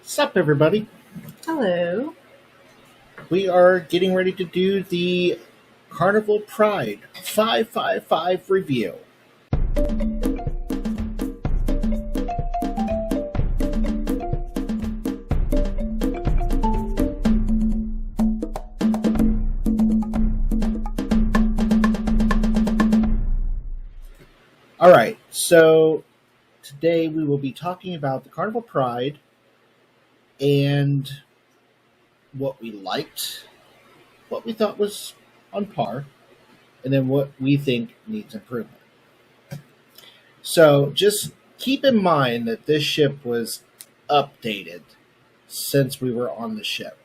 Sup, everybody? Hello. We are getting ready to do the Carnival Pride 555 review. Alright, so today we will be talking about the Carnival Pride and what we liked, what we thought was on par, and then what we think needs improvement. So just keep in mind that this ship was updated since we were on the ship.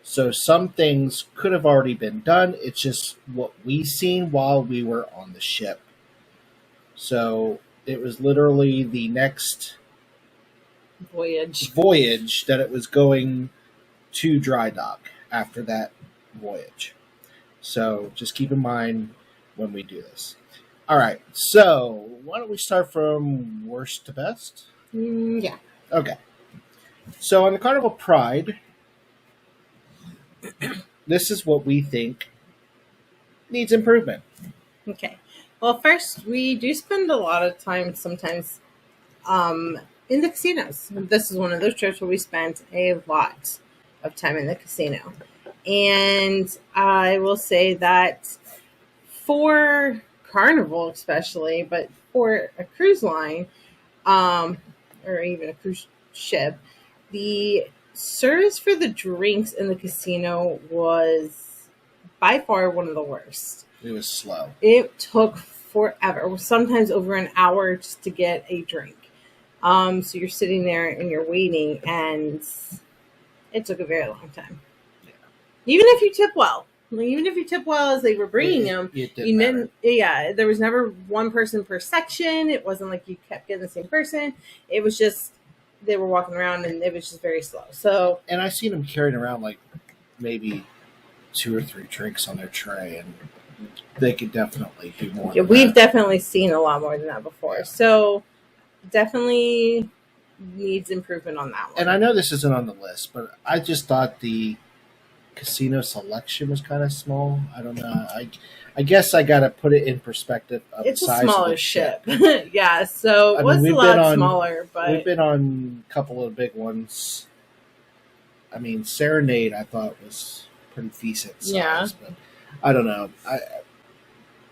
So some things could have already been done. It's just what we seen while we were on the ship. So it was literally the next voyage that it was going to dry dock after that voyage. So just keep in mind when we do this. All right, so why don't we start from worst to best? Yeah. Okay. So on the Carnival Pride, this is what we think needs improvement. Okay. Well, first, we do spend a lot of time sometimes in the casinos. This is one of those trips where we spent a lot of time in the casino. And I will say that for Carnival especially, but for a cruise line or even a cruise ship, the service for the drinks in the casino was by far one of the worst. It was slow. It took forever, sometimes over an hour just to get a drink. So you're sitting there and you're waiting, and it took a very long time. Yeah. Even if you tip well. Even if you tip well as they were bringing them, there was never one person per section. It wasn't like you kept getting the same person. It was just they were walking around and it was just very slow. So, and I seen them carrying around like maybe 2 or 3 drinks on their tray, and they could definitely do more. Yeah, we've definitely seen a lot more than that before. Yeah. So, definitely needs improvement on that one. And I know this isn't on the list, but I just thought the casino selection was kind of small. I don't know. I guess I got to put it in perspective of it's the size a smaller of the ship. Yeah, so it was a lot smaller. But we've been on a couple of big ones. I mean, Serenade I thought was pretty decent size. Yeah. But I don't know.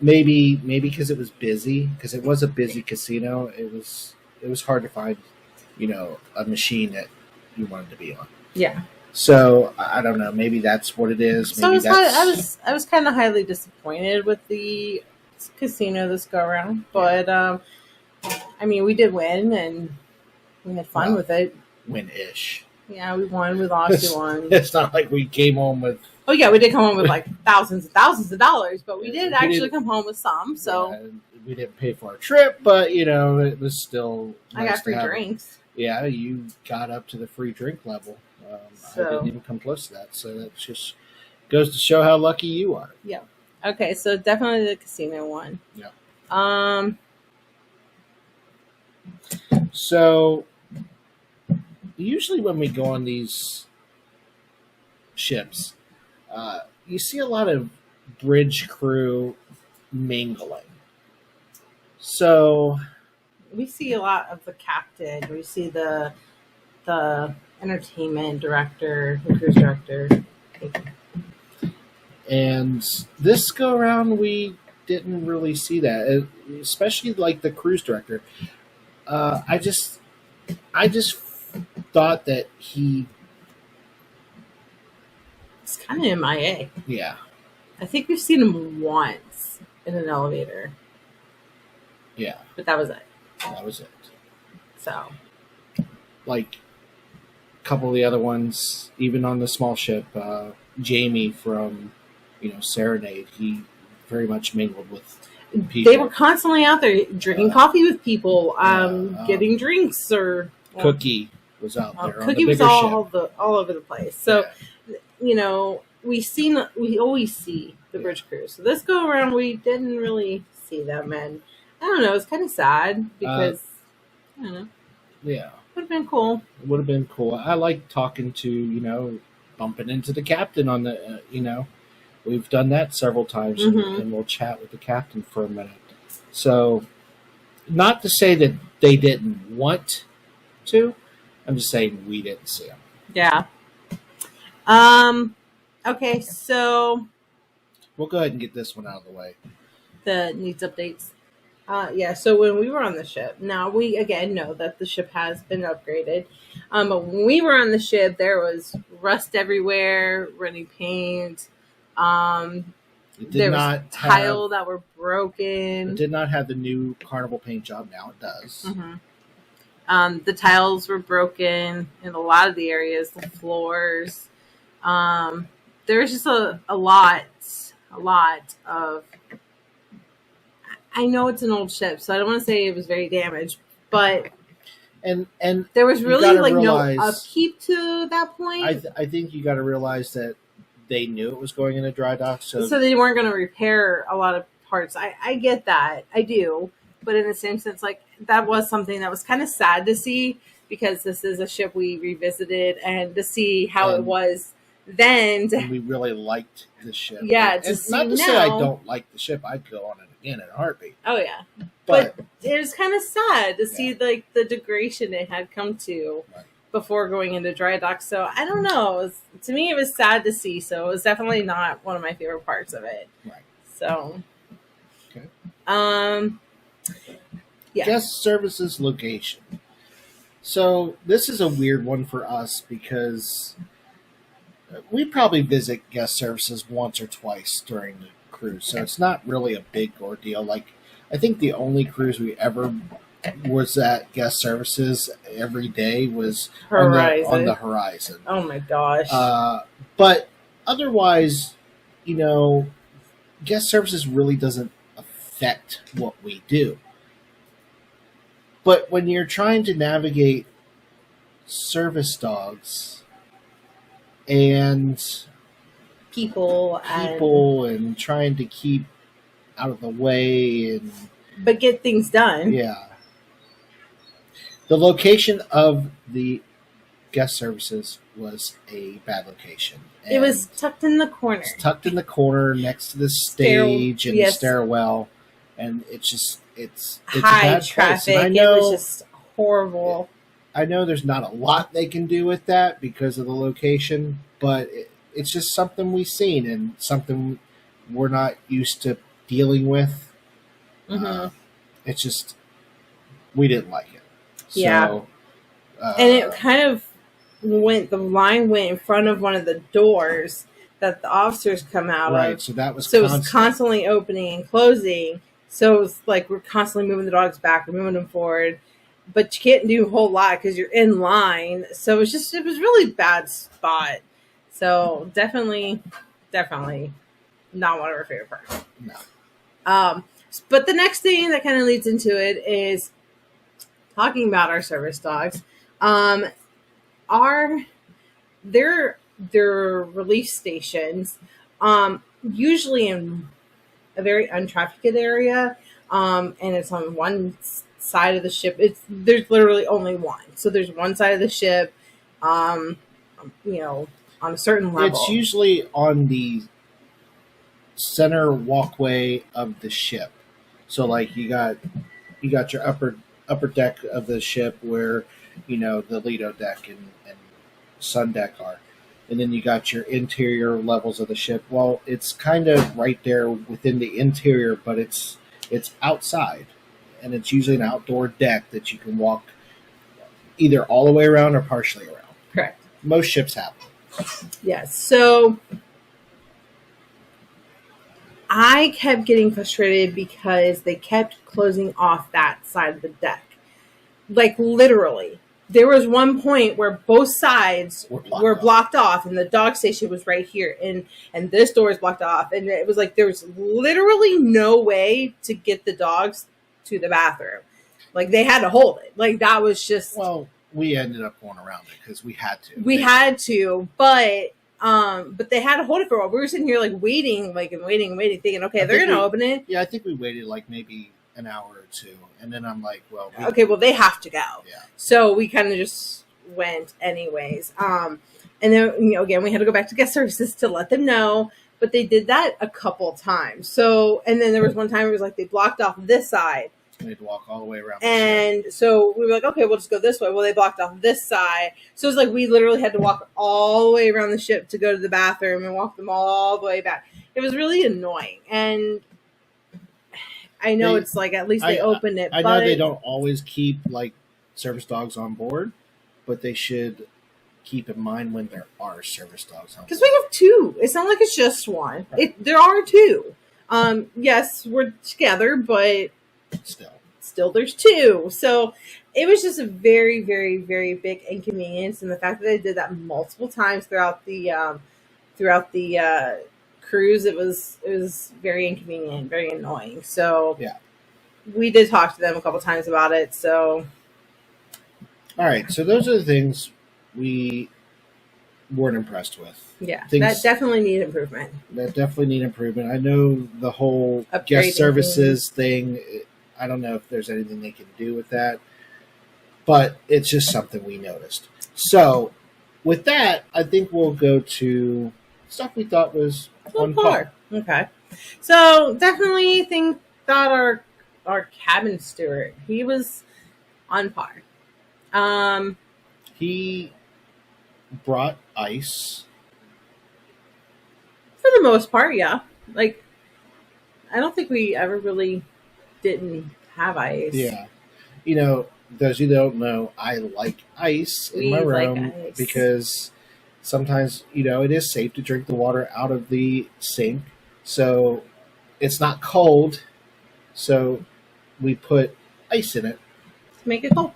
Maybe because it was busy, because it was a busy casino. It was hard to find, a machine that you wanted to be on. Yeah. So I don't know. Maybe that's what it is. Maybe I was kind of highly disappointed with the casino this go around, but I mean, we did win and we had fun with it. Win-ish. Yeah, we won. We lost. We won. It's not like we came home with. Oh yeah, we did come home with like thousands and thousands of dollars, but we did actually come home with some. So we didn't pay for our trip, but it was still. Nice I got free drinks. Yeah, you got up to the free drink level. I didn't even come close to that, so that just goes to show how lucky you are. Yeah. Okay, so definitely the casino one. Yeah. So usually when we go on these ships, you see a lot of bridge crew mingling. So we see a lot of the captain. We see the entertainment director, the cruise director. And this go around, we didn't really see that, especially like the cruise director. I just thought that he. It's kind of MIA. Yeah. I think we've seen him once in an elevator. Yeah. But that was it. That was it. So. Like a couple of the other ones, even on the small ship, Jamie from, Serenade, he very much mingled with people. They were constantly out there drinking coffee with people, getting drinks or. Cookie was out there. Cookie was all over the place. So, we always see the bridge crew. So this go around, we didn't really see them, and I don't know. It's kind of sad because I don't know. Yeah. Would have been cool. It would have been cool. I like talking to, bumping into the captain on the. We've done that several times, and we'll chat with the captain for a minute. So, not to say that they didn't want to. I'm just saying we didn't see them. Yeah. Okay, so we'll go ahead and get this one out of the way. The needs updates. Yeah, so when we were on the ship, now we again know that the ship has been upgraded. But when we were on the ship, there was rust everywhere, running paint. There was tile that were broken. It did not have the new Carnival paint job. Now it does. Mm-hmm. The tiles were broken in a lot of the areas, the floors. There was just a lot of. I know it's an old ship, so I don't want to say it was very damaged, but and there was really no upkeep to that point. I think you got to realize that they knew it was going into dry dock, so they weren't going to repair a lot of parts. I get that, I do, but in the same sense, like that was something that was kind of sad to see because this is a ship we revisited and to see how it was then. And we really liked the ship. Yeah, not to say I don't like the ship. I'd go on it again in a heartbeat. Oh yeah, but it was kind of sad to see like the degradation it had come to before going into dry dock. So I don't know. To me, it was sad to see. So it was definitely not one of my favorite parts of it. Right. So. Okay. Yeah. Guest services location. So this is a weird one for us because we probably visit guest services once or twice during the cruise, so it's not really a big ordeal. Like, I think the only cruise we ever was at guest services every day was on the Horizon. Oh my gosh! But otherwise, guest services really doesn't affect what we do. But when you're trying to navigate service dogs and people and trying to keep out of the way but get things done. Yeah. The location of the guest services was a bad location. It was tucked in the corner. It's tucked in the corner next to the stage and the stairwell, and it's high traffic. I know, it was just horrible. I know there's not a lot they can do with that because of the location, but it's just something we've seen and something we're not used to dealing with. Mm-hmm. It's just, we didn't like it. Yeah. So, and it kind of the line went in front of one of the doors that the officers come out of. Right, so that was it was constantly opening and closing. So it was like we're constantly moving the dogs back and moving them forward. But you can't do a whole lot because you're in line. So it was really bad spot. So definitely not one of our favorite parts. No. But the next thing that kind of leads into it is talking about our service dogs. Their relief stations, usually in a very untrafficked area, and it's on one side of the ship. There's literally only one. So there's one side of the ship, on a certain level. It's usually on the center walkway of the ship. So like you got your upper deck of the ship where the Lido deck and Sun deck are, and then you got your interior levels of the ship. Well, it's kind of right there within the interior, but it's outside. And it's usually an outdoor deck that you can walk either all the way around or partially around. Correct. Most ships have them. Yes. So I kept getting frustrated because they kept closing off that side of the deck. Like literally. There was one point where both sides were blocked off and the dog station was right here and this door is blocked off. And it was like there was literally no way to get the dogs to the bathroom. Like they had to hold it. Like that was just. Well, we ended up going around it because we had to. But they had to hold it for a while. We were sitting here like waiting, thinking, okay, they're gonna open it. Yeah, I think we waited like maybe an hour or two, and then I'm like, well, okay, well, they have to go. Yeah. So we kind of just went anyways. And then, again, we had to go back to guest services to let them know, but they did that a couple times. So, and then there was one time it was like they blocked off this side. We had to walk all the way around. And so we were like, okay, we'll just go this way. Well, they blocked off this side. So it's like we literally had to walk all the way around the ship to go to the bathroom and walk them all the way back. It was really annoying. And I know it's like at least they opened it. I know they don't always keep like service dogs on board, but they should keep in mind when there are service dogs on board. Because we have two. It's not like it's just one. Right. There are two. Yes, we're together, but still there's two. So it was just a very, very, very big inconvenience, and the fact that they did that multiple times throughout the cruise, it was very inconvenient, very annoying. So yeah, we did talk to them a couple times about it. So all right, so those are the things we weren't impressed with. Yeah, that definitely need improvement. I know the whole guest services thing. I don't know if there's anything they can do with that, but it's just something we noticed. So with that, I think we'll go to stuff we thought was on par. Okay. So definitely think that our cabin steward, he was on par. He brought ice. For the most part, yeah. Like, I don't think we ever really didn't have ice. Yeah. Those of you that don't know, I like ice in my room because sometimes, it is safe to drink the water out of the sink. So it's not cold. So we put ice in it. To make it cold.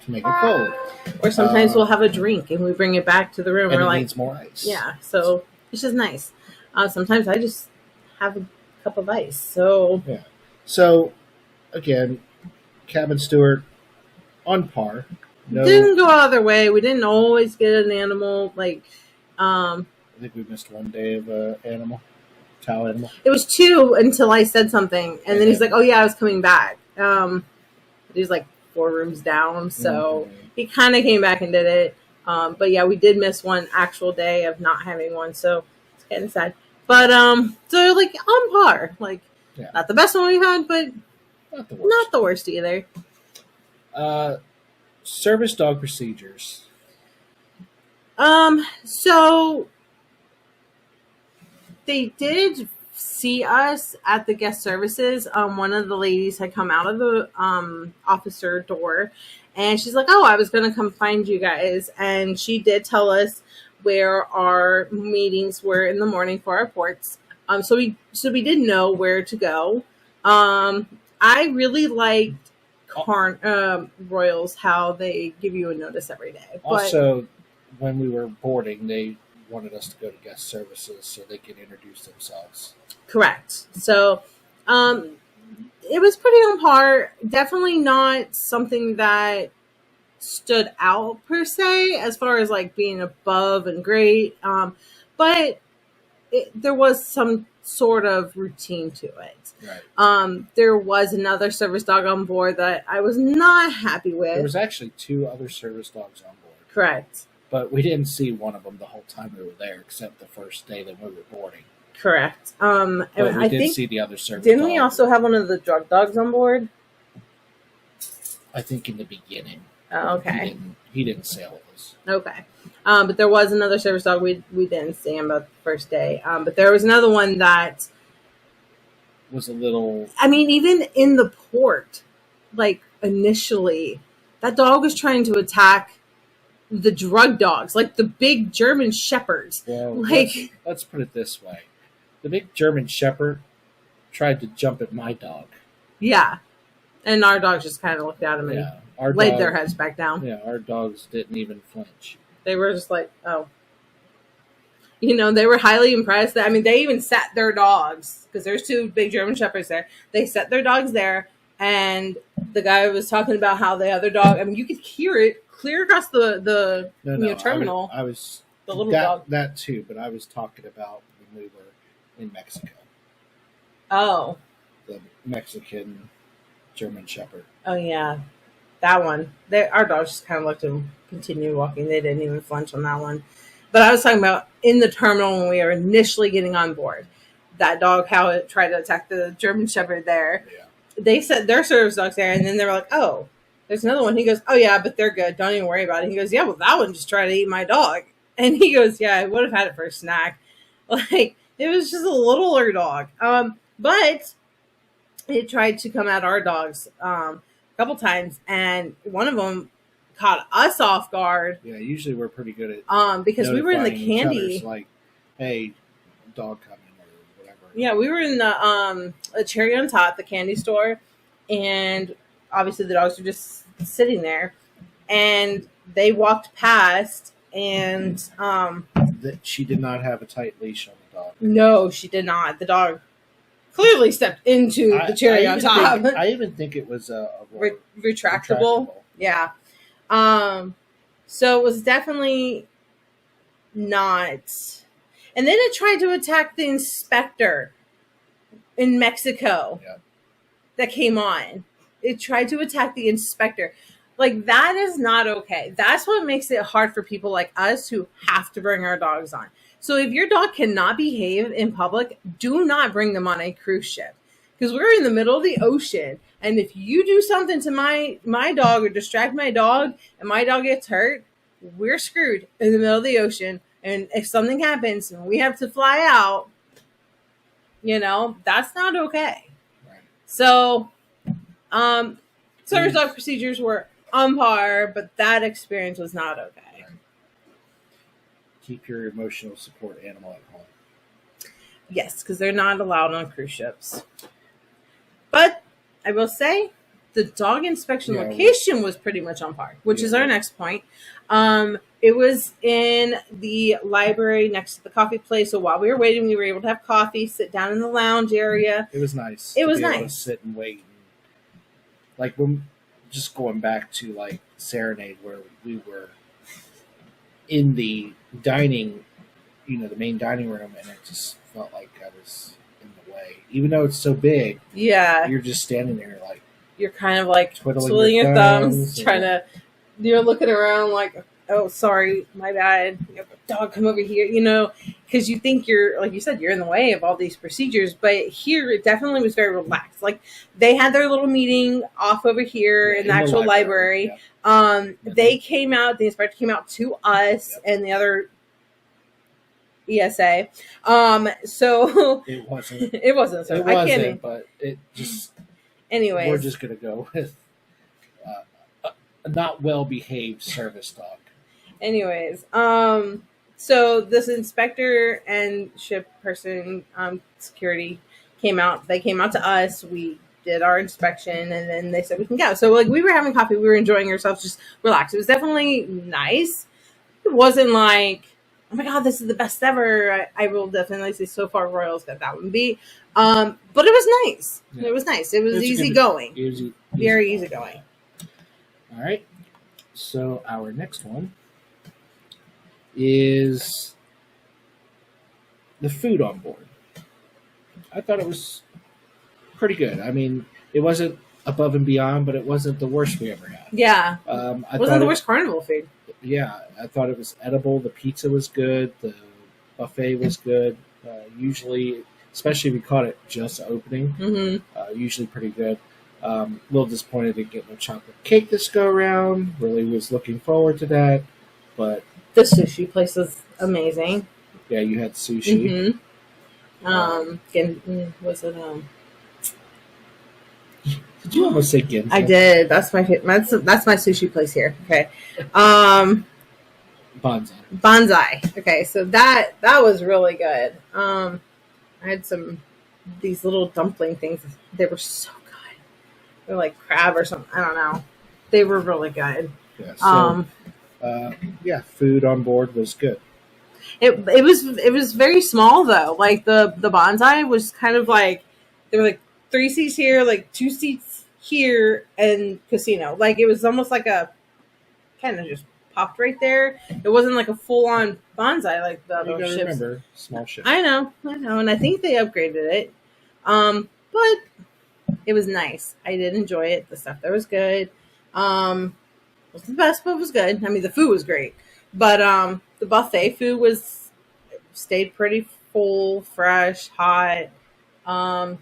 Or sometimes we'll have a drink and we bring it back to the room. And it needs more ice. Yeah. So it's just nice. Sometimes I just have a cup of ice. So yeah. So again, cabin steward on par. Didn't go out of their way. We didn't always get an animal. I think we missed one day of towel animal. It was 2 until I said something, and then he's like, "Oh yeah, I was coming back." He's like 4 rooms down, so he kind of came back and did it. But yeah, we did miss one actual day of not having one, so it's kind of sad. But so like on par, not the best one we've had, but not the worst either. Service dog procedures. So they did see us at the guest services. One of the ladies had come out of the officer door, and she's like, "Oh, I was going to come find you guys." And she did tell us where our meetings were in the morning for our ports. So we did know where to go. I really liked Royals, how they give you a notice every day. Also, when we were boarding, they wanted us to go to guest services so they could introduce themselves. Correct. So it was pretty on par. Definitely not something that stood out per se as far as being above and great. But there was some sort of routine to it. Right. There was another service dog on board that I was not happy with. There was actually 2 other service dogs on board. Correct. But we didn't see one of them the whole time we were there, except the first day that we were boarding. Correct. But I did see the other service didn't we also have one of the drug dogs on board? I think in the beginning. Oh, okay. He didn't sail with us. Okay. But there was another service dog we didn't see him about the first day. But there was another one that was a little... I mean, even in the port, initially, that dog was trying to attack the drug dogs, the big German shepherds. Well, let's put it this way. The big German shepherd tried to jump at my dog. Yeah. And our dogs just kind of looked at him and laid their heads back down. Yeah, our dogs didn't even flinch. They were just like, oh. They were highly impressed. I mean, they even sat their dogs, because there's 2 big German shepherds there. They set their dogs there, and the guy was talking about how the other dog, I mean, you could hear it clear across the terminal. I was the little dog. That too, but I was talking about when we were in Mexico. Oh. The Mexican German Shepherd. Oh yeah, that one. Our dogs just kind of let them continue walking. They didn't even flinch on that one. But I was talking about in the terminal when we were initially getting on board. That dog, how it tried to attack the German Shepherd there. Yeah. They said their service dog's there, and then they were like, "Oh, there's another one." He goes, "Oh yeah, but they're good. Don't even worry about it." He goes, "Yeah, well that one just tried to eat my dog," and he goes, "Yeah, I would have had it for a snack." Like it was just a littler dog, but it tried to come at our dogs a couple times, and one of them caught us off guard. Yeah, usually we're pretty good at because we were in the candy, like, hey, dog coming or whatever. Yeah, we were in the a Cherry on Top, the candy store, and obviously the dogs were just sitting there, and they walked past, and that she did not have a tight leash on the dog. No, she did not. The dog clearly stepped into the Cherry on Top. I even think it was a retractable. Yeah. So it was definitely not. And then it tried to attack the inspector in Mexico that came on. It tried to attack the inspector. Like, that is not okay. That's what makes it hard for people like us who have to bring our dogs on. So if your dog cannot behave in public, do not bring them on a cruise ship. Because we're in the middle of the ocean. And if you do something to my dog or distract my dog and my dog gets hurt, we're screwed in the middle of the ocean. And if something happens and we have to fly out, that's not okay. Right. So, service dog procedures were on par, but that experience was not okay. Right. Keep your emotional support animal at home. Yes, because they're not allowed on cruise ships. But I will say, the dog inspection location was pretty much on par, which is our next point. It was in the library next to the coffee place. So while we were waiting, we were able to have coffee, sit down in the lounge area. It was nice. It was nice. Able to sit and wait. Like, when just going back to like Serenade, where we were in the dining, the main dining room, and it just felt like I was in the way. Even though it's so big, you're just standing there like, you're kind of like twiddling your thumbs, trying to, you're looking around like, oh, sorry, my bad. Dog, come over here, because you think you're, like you said, you're in the way of all these procedures. But here, it definitely was very relaxed. Like, they had their little meeting off over here in the actual library. Yeah. They came out, the inspector came out to us and the other ESA. So it wasn't. It wasn't. So it I wasn't, can't. But it just. Anyways, we're just gonna go with a not well behaved service dog. Anyways, so this inspector and ship person, security came out. They came out to us. We did our inspection, and then they said we can go. So like, we were having coffee, we were enjoying ourselves, just relaxed. It was definitely nice. It wasn't like, oh my god, this is the best ever. I will definitely say so far Royals got that one beat. But it was nice. Yeah. It was nice. It was easy going. Very easy going. All right. So our next one is the food on board. I thought it was pretty good. I mean, it wasn't above and beyond, but it wasn't the worst we ever had. Yeah. It wasn't the worst Carnival food. Yeah, I thought it was edible. The pizza was good. The buffet was good. Usually, especially if we caught it just opening, usually pretty good. A little disappointed to get no chocolate cake this go around. Really was looking forward to that, but the sushi place was amazing. Yeah, you had sushi. Was it Did you almost say Ginza? I did. That's my sushi place here. Okay. Bonsai. Okay, so that was really good. I had these little dumpling things. They were so good. They're like crab or something. I don't know. They were really good. Yeah. So, food on board was good. It was very small though. Like the bonsai was kind of like, there were like 3 seats here, like 2 seats here, and casino. Like, it was almost like a kind of just popped right there. It wasn't like a full on bonsai like the other ships. Remember, small ships. I know, and I think they upgraded it. But It was nice. I did enjoy it. The stuff there was good. Wasn't the best, but it was good. I mean, the food was great, but the buffet food stayed pretty full, fresh, hot. Um,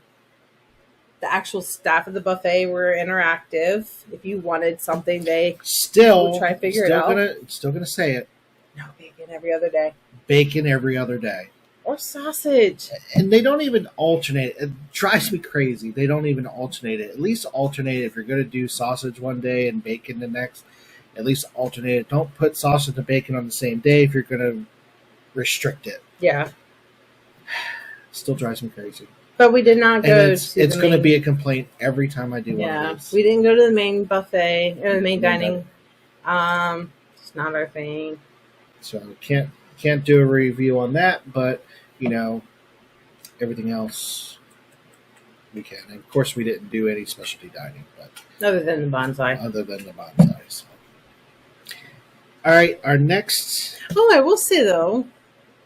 the actual staff of the buffet were interactive. If you wanted something, they would try to figure it out. Still gonna say it. No bacon every other day. Bacon every other day. Or sausage. And they don't even alternate. It drives me crazy. They don't even alternate it. At least alternate it. If you're going to do sausage one day and bacon the next, at least alternate it. Don't put sausage and bacon on the same day if you're going to restrict it. Yeah. Still drives me crazy. But we did not go to it's going to be a complaint every time I do one of these. We didn't go to the main buffet or the main dining. It's not our thing. So can't do a review on that, but everything else we can. And of course, we didn't do any specialty dining, but other than the bonsai. So. All right, our next. Oh, I will say though,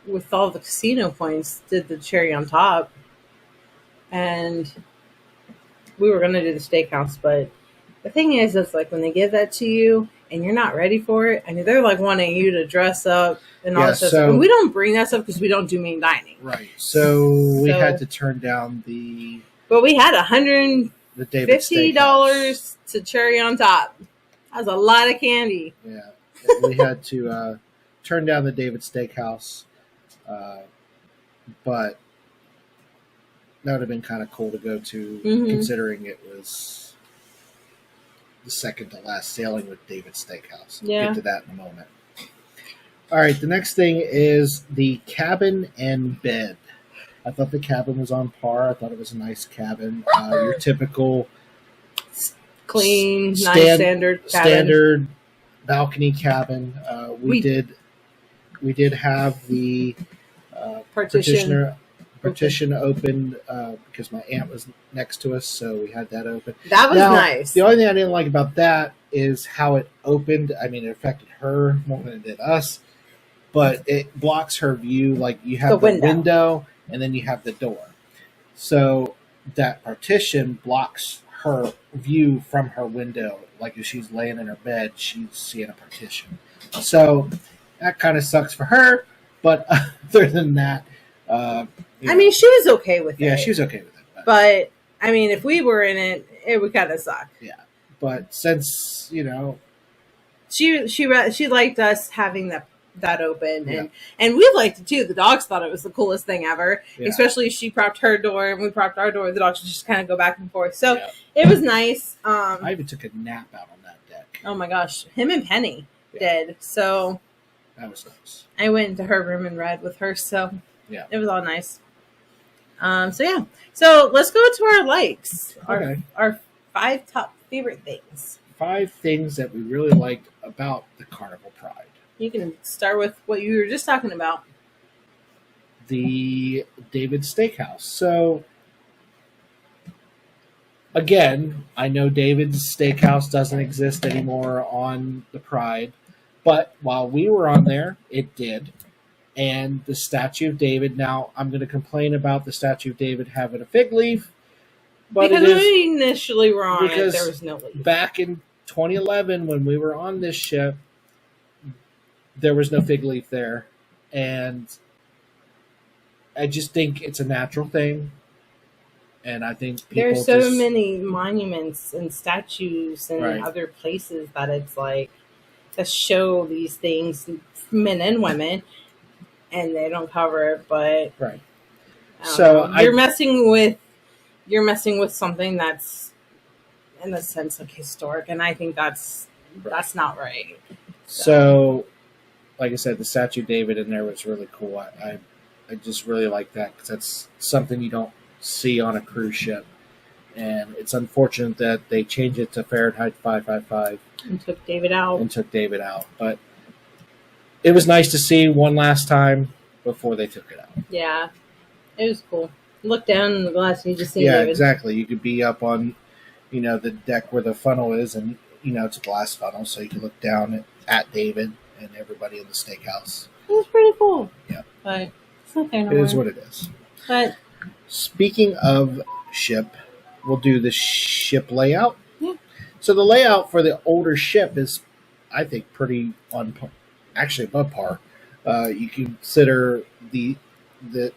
with all the casino points, did the cherry on top, and we were going to do the steakhouse, but the thing is, it's like when they give that to you and you're not ready for it, I mean, they're like wanting you to dress up and all that stuff. And we don't bring that stuff because we don't do main dining. Right. So we had to turn down the. But we had $150 to cherry on top. That was a lot of candy. Yeah. We had to turn down the David Steakhouse. But that would have been kind of cool to go to, considering it was the second to last sailing with David Steakhouse. Yeah. We'll get to that in a moment. All right, the next thing is the cabin and bed. I thought the cabin was on par. I thought it was a nice cabin. Your typical clean, nice standard cabin. Standard balcony cabin. We did have the partition opened because my aunt was next to us, so we had that open. That was nice. The only thing I didn't like about that is how it opened. I mean, it affected her more than it did us, but it blocks her view. Like you have the window and then you have the door. So that partition blocks her view from her window. Like if she's laying in her bed, she's seeing a partition. So that kind of sucks for her, but other than that, I mean, she was okay with it. Yeah, she was okay with it. But I mean, if we were in it, it would kind of suck. Yeah, but since she liked us having that open, and we liked it too. The dogs thought it was the coolest thing ever. Yeah. Especially if she propped her door and we propped our door. The dogs would just kind of go back and forth. So it was nice. I even took a nap out on that deck. Oh my gosh, him and Penny did. So that was nice. I went into her room and read with her. So. Yeah, it was all nice. So let's go to our likes. Okay. Our 5 top favorite things. 5 things that we really liked about the Carnival Pride. You can start with what you were just talking about. The David Steakhouse. So again, I know David's Steakhouse doesn't exist anymore on the Pride, but while we were on there, it did. And the statue of David. Now, I'm going to complain about the statue of David having a fig leaf. But because we initially were on it, there was no leaf. Back in 2011, when we were on this ship, there was no fig leaf there. And I just think it's a natural thing. And I think there's so many monuments and statues and other places that it's like that show these things, men and women. And they don't cover it, but so you're messing with something that's in a sense like historic, and I think that's not right. So, like I said, the statue of David in there was really cool. I just really like that because that's something you don't see on a cruise ship, and it's unfortunate that they changed it to Fahrenheit 555 and took David out. But it was nice to see one last time before they took it out. Yeah, it was cool. Look down in the glass and you just see David. David. Exactly. You could be up on, the deck where the funnel is, and it's a glass funnel, so you can look down at David and everybody in the steakhouse. It was pretty cool. Yeah, but it's not there no It more. is what it is. But speaking of ship, we'll do the ship layout. Yeah. So the layout for the older ship is, I think, pretty on par, actually above par. You consider the if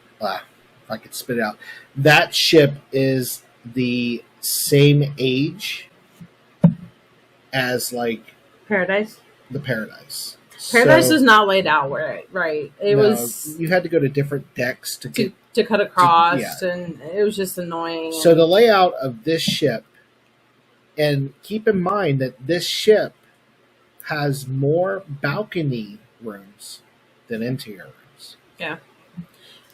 I could spit it out, that ship is the same age as like Paradise. the Paradise. Paradise So, was not laid out right. It no, was you had to go to different decks to get. to cut across, yeah. and it was just annoying. So the layout of this ship, and keep in mind that this ship has more balcony rooms than interior rooms. Yeah.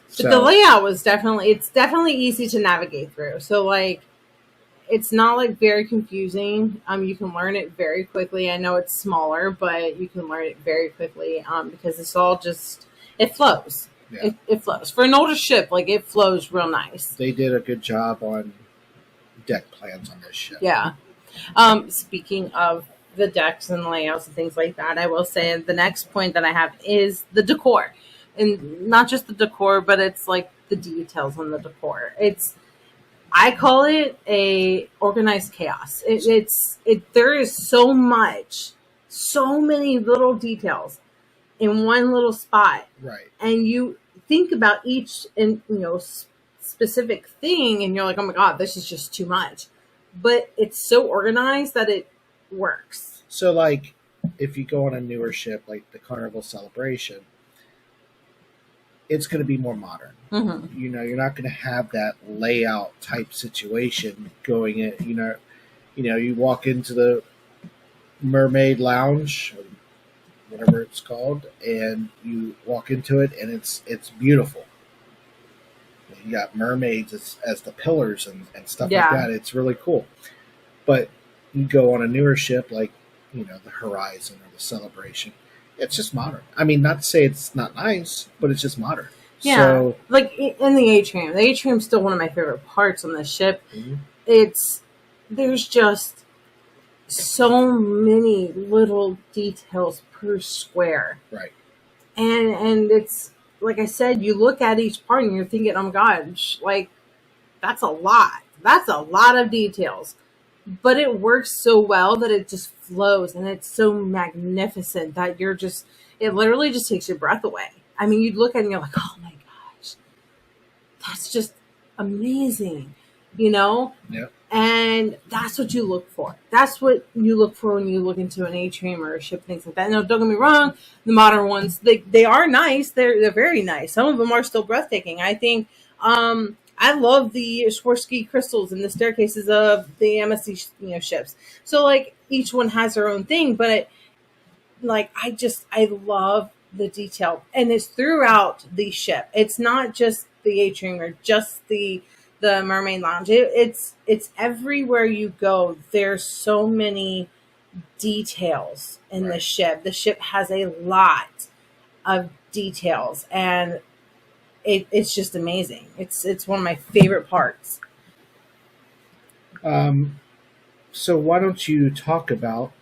So, But the layout was it's definitely easy to navigate through. So like, it's not like very confusing. You can learn it very quickly. I know it's smaller, but you can learn it very quickly. Because it's all just, it flows. Yeah. It flows for an older ship. Like, it flows real nice. They did a good job on deck plans on this ship. Yeah. Speaking of the decks and layouts and things like that, I will say the next point that I have is the decor. And not just the decor, but it's like the details on the decor. I call it a organized chaos. There is so many little details in one little spot. Right. And you think about each specific thing, and you're like, oh my God, this is just too much. But it's so organized that it works. So, like, if you go on a newer ship, like the Carnival Celebration, it's going to be more modern. Mm-hmm. You're not going to have that layout type situation going in. You walk into the Mermaid Lounge, or whatever it's called, and you walk into it, and it's beautiful. You got mermaids as the pillars and stuff like that. It's really cool. But you go on a newer ship like, the Horizon or the Celebration. It's just modern. I mean, not to say it's not nice, but it's just modern. Yeah. So, like in the atrium. The atrium is still one of my favorite parts on the ship. Mm-hmm. There's just so many little details per square. Right. And it's, like I said, you look at each part and you're thinking, oh my gosh, like, that's a lot. That's a lot of details. But it works so well that it just flows, and it's so magnificent that it literally just takes your breath away. I mean, you'd look at it and you're like, oh my gosh, that's just amazing, Yeah. And that's what you look for. That's what you look for when you look into an atrium or a ship, things like that. No, don't get me wrong. The modern ones, they are nice. They're very nice. Some of them are still breathtaking. I think, I love the Swarovski crystals and the staircases of the MSC, ships. So like, each one has their own thing, but I love the detail, and it's throughout the ship. It's not just the atrium or just the Mermaid Lounge. It's everywhere you go. There's so many details in the ship. The ship has a lot of details, and it's just amazing. It's one of my favorite parts. So why don't you talk about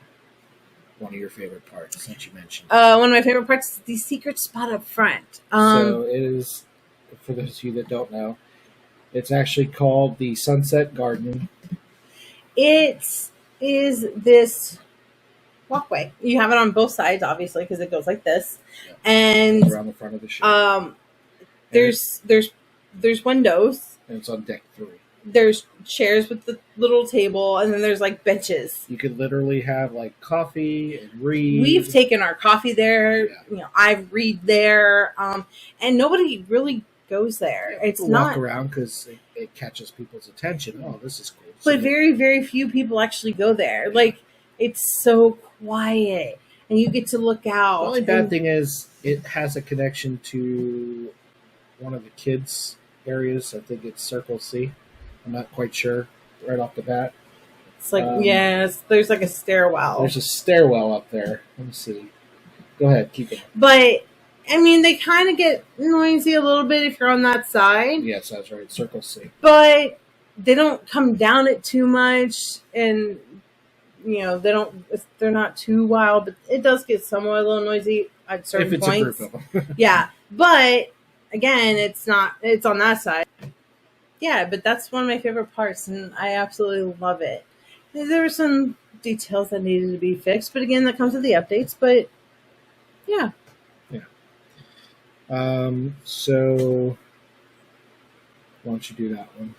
one of your favorite parts that you mentioned? One of my favorite parts is the secret spot up front. So it is, for those of you that don't know, it's actually called the Sunset Garden. It is this walkway. You have it on both sides, obviously, because it goes like this, and around the front of the ship. There's windows. And it's on deck 3. There's chairs with the little table, and then there's like benches. You could literally have like coffee and read. We've taken our coffee there. Yeah. I read there, and nobody really goes there. It's not walk around because it catches people's attention. Oh, this is cool. But very, very few people actually go there. Like, it's so quiet, and you get to look out. The only bad thing is it has a connection to one of the kids' areas. I think it's Circle C. I'm not quite sure right off the bat. It's like, there's like a stairwell. There's a stairwell up there. Let me see. Go ahead, keep it. But, I mean, they kind of get noisy a little bit if you're on that side. Yes, that's right. Circle C. But they don't come down it too much, and, they're not too wild, but it does get somewhat a little noisy at certain points. If it's a group of them. Yeah. But, again, it's on that side. Yeah, but that's one of my favorite parts, and I absolutely love it. There were some details that needed to be fixed, but again, that comes with the updates. But yeah. So why don't you do that one?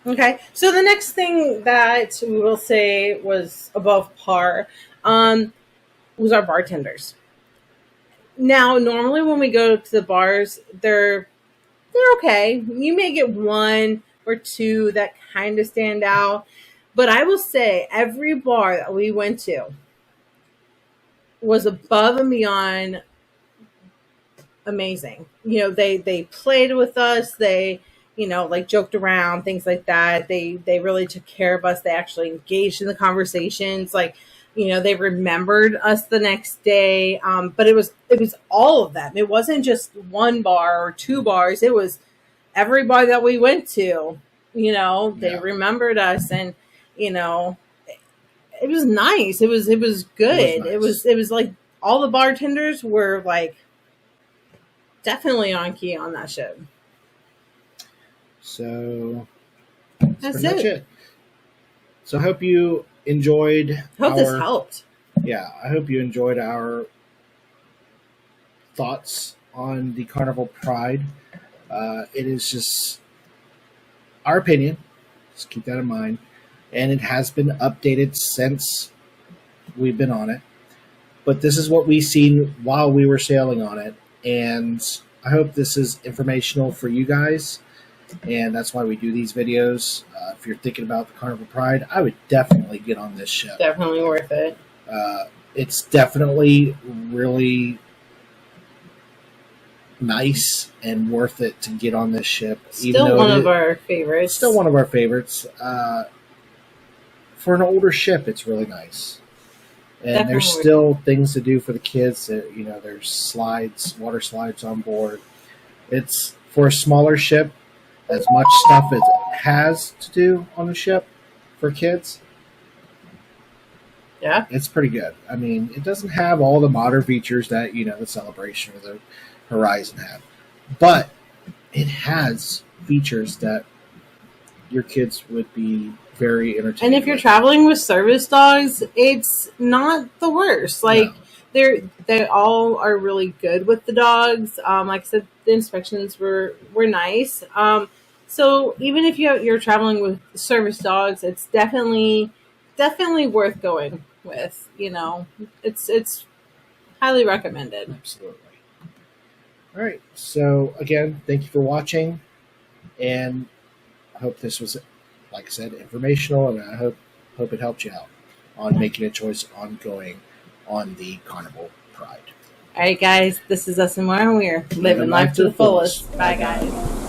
Okay, so the next thing that we will say was above par was our bartenders. Now, normally when we go to the bars, they're okay. You may get one or two that kind of stand out, but I will say every bar that we went to was above and beyond amazing. They played with us. They like joked around, things like that. They really took care of us. They actually engaged in the conversations. Like, they remembered us the next day. But it was all of them. It wasn't just one bar or two bars. It was every bar that we went to. They remembered us, and it was nice. It was good. Nice. It was like all the bartenders were like definitely on key on that ship. So that's pretty much it. So I hope you enjoyed. This helped. Yeah, I hope you enjoyed our thoughts on the Carnival Pride. It is just our opinion. Just keep that in mind. And it has been updated since we've been on it. But this is what we've seen while we were sailing on it. And I hope this is informational for you guys. And that's why we do these videos. If you're thinking about the Carnival Pride, I would definitely get on this ship. Definitely worth it. It's definitely really nice and worth it to get on this ship. Still one of our favorites. Still one of our favorites. For an older ship, it's really nice. And definitely. There's still things to do for the kids. There's slides, water slides on board. It's for a smaller ship, as much stuff as it has to do on the ship for kids. Yeah. It's pretty good. I mean, it doesn't have all the modern features that, the Celebration or the Horizon have. But it has features that your kids would be very entertained. And if you're traveling with service dogs, it's not the worst. Like, no. They all are really good with the dogs. Like I said, the inspections were nice. So even if you're traveling with service dogs, it's definitely worth going with. It's highly recommended. Absolutely. All right. So again, thank you for watching, and I hope this was, like I said, informational, and I hope it helped you out on making a choice on going on the Carnival Pride. All right, guys, this is Us and More, and we're living life to the fullest. Bye, guys.